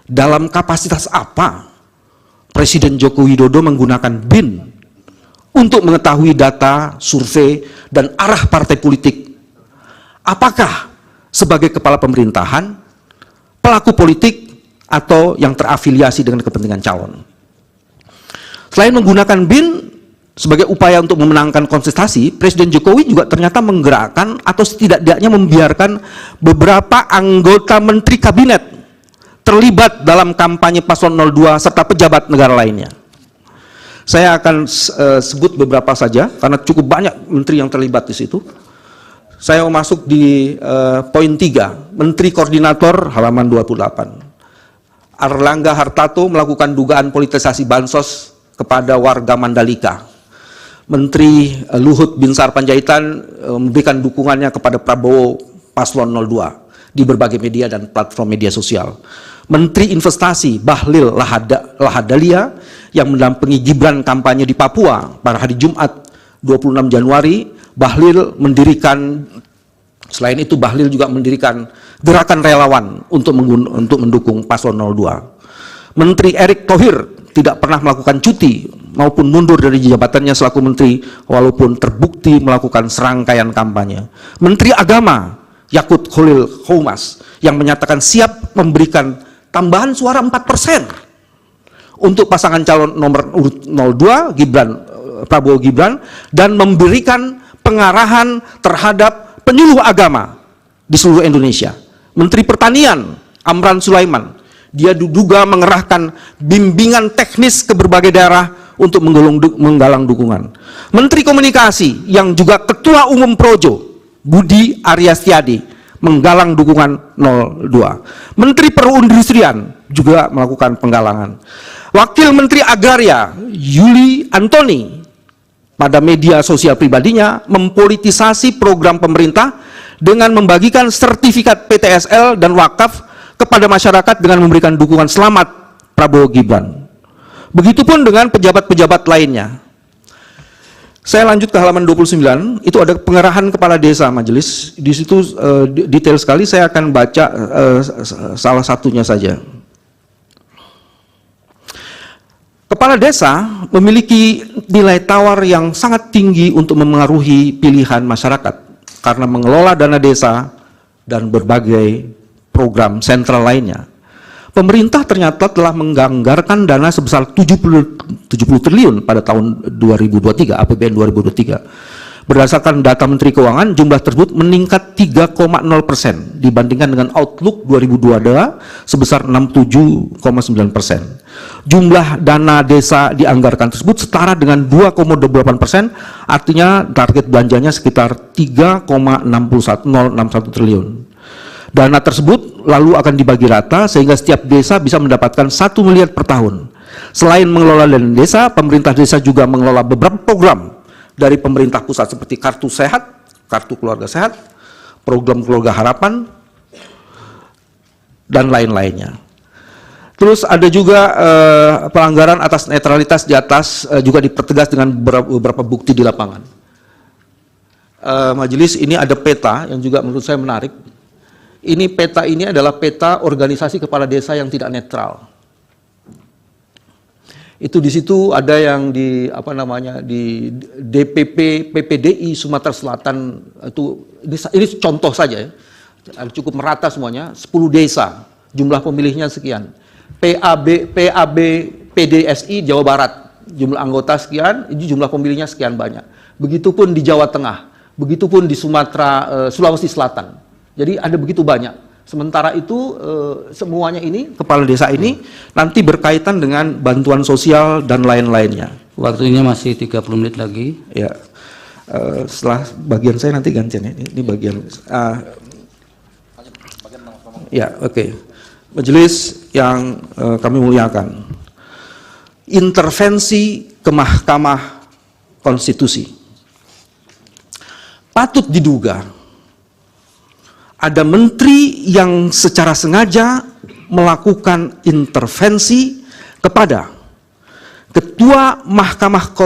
dalam kapasitas apa Presiden Joko Widodo menggunakan BIN untuk mengetahui data, survei, dan arah partai politik? Apakah sebagai kepala pemerintahan, pelaku politik, atau yang terafiliasi dengan kepentingan calon? Selain menggunakan BIN sebagai upaya untuk memenangkan kontestasi, Presiden Jokowi juga ternyata menggerakkan atau setidaknya membiarkan beberapa anggota menteri kabinet terlibat dalam kampanye paslon 02 serta pejabat negara lainnya. Saya akan sebut beberapa saja karena cukup banyak menteri yang terlibat di situ. Saya mau masuk di poin 3, Menteri Koordinator, halaman 28. Airlangga Hartarto melakukan dugaan politisasi bansos kepada warga Mandalika. Menteri Luhut Binsar Panjaitan memberikan dukungannya kepada Prabowo paslon 02 di berbagai media dan platform media sosial. Menteri Investasi Bahlil Lahadalia yang mendampingi Gibran kampanye di Papua pada hari Jumat 26 Januari, Bahlil mendirikan, selain itu Bahlil juga mendirikan gerakan relawan untuk mendukung paslon 02. Menteri Erick Thohir tidak pernah melakukan cuti maupun mundur dari jabatannya selaku menteri walaupun terbukti melakukan serangkaian kampanye. Menteri Agama Yakut Khalil Koumas yang menyatakan siap memberikan tambahan suara 4% untuk pasangan calon nomor urut 02 Prabowo Gibran, dan memberikan pengarahan terhadap penyuluh agama di seluruh Indonesia. Menteri Pertanian Amran Sulaiman, dia diduga mengerahkan bimbingan teknis ke berbagai daerah untuk menggalang dukungan. Menteri Komunikasi yang juga Ketua Umum Projo Budi Aryastiadi menggalang dukungan 02. Menteri Perindustrian juga melakukan penggalangan. Wakil Menteri Agraria Yuli Antoni pada media sosial pribadinya mempolitisasi program pemerintah dengan membagikan sertifikat PTSL dan wakaf kepada masyarakat dengan memberikan dukungan selamat Prabowo Gibran. Begitupun dengan pejabat-pejabat lainnya. Saya lanjut ke halaman 29, itu ada pengerahan kepala desa majelis. Di situ detail sekali, saya akan baca salah satunya saja. Kepala desa memiliki nilai tawar yang sangat tinggi untuk memengaruhi pilihan masyarakat karena mengelola dana desa dan berbagai program sentral lainnya. Pemerintah ternyata telah menganggarkan dana sebesar 70 triliun pada tahun 2023, APBN 2023. Berdasarkan data Menteri Keuangan, jumlah tersebut meningkat 3,0% dibandingkan dengan Outlook 2022 sebesar 67,9%. Jumlah dana desa dianggarkan tersebut setara dengan 2,28%, artinya target belanjanya sekitar 3,061 triliun. Dana tersebut lalu akan dibagi rata sehingga setiap desa bisa mendapatkan 1 miliar per tahun. Selain mengelola dana desa, pemerintah desa juga mengelola beberapa program dari pemerintah pusat seperti Kartu Sehat, Kartu Keluarga Sehat, Program Keluarga Harapan, dan lain-lainnya. Terus ada juga pelanggaran atas netralitas di atas juga dipertegas dengan beberapa bukti di lapangan. Majelis, ini ada peta yang juga menurut saya menarik. Ini peta ini adalah peta organisasi kepala desa yang tidak netral. Itu di situ ada yang di di DPP PPDI Sumatera Selatan, itu ini contoh saja ya. Cukup merata semuanya, 10 desa, jumlah pemilihnya sekian. PAB PDSI Jawa Barat, jumlah anggota sekian, jumlah pemilihnya sekian banyak. Begitupun di Jawa Tengah, begitupun di Sumatera Sulawesi Selatan. Jadi ada begitu banyak. Sementara itu semuanya ini, kepala desa ini nanti berkaitan dengan bantuan sosial dan lain-lainnya. Waktunya masih 30 menit lagi. Ya, setelah bagian saya nanti gantian ya. Ini bagian. Ya, oke. Majelis yang kami muliakan. Intervensi ke Mahkamah Konstitusi. Patut diduga ada menteri yang secara sengaja melakukan intervensi kepada Ketua Mahkamah Konstitusi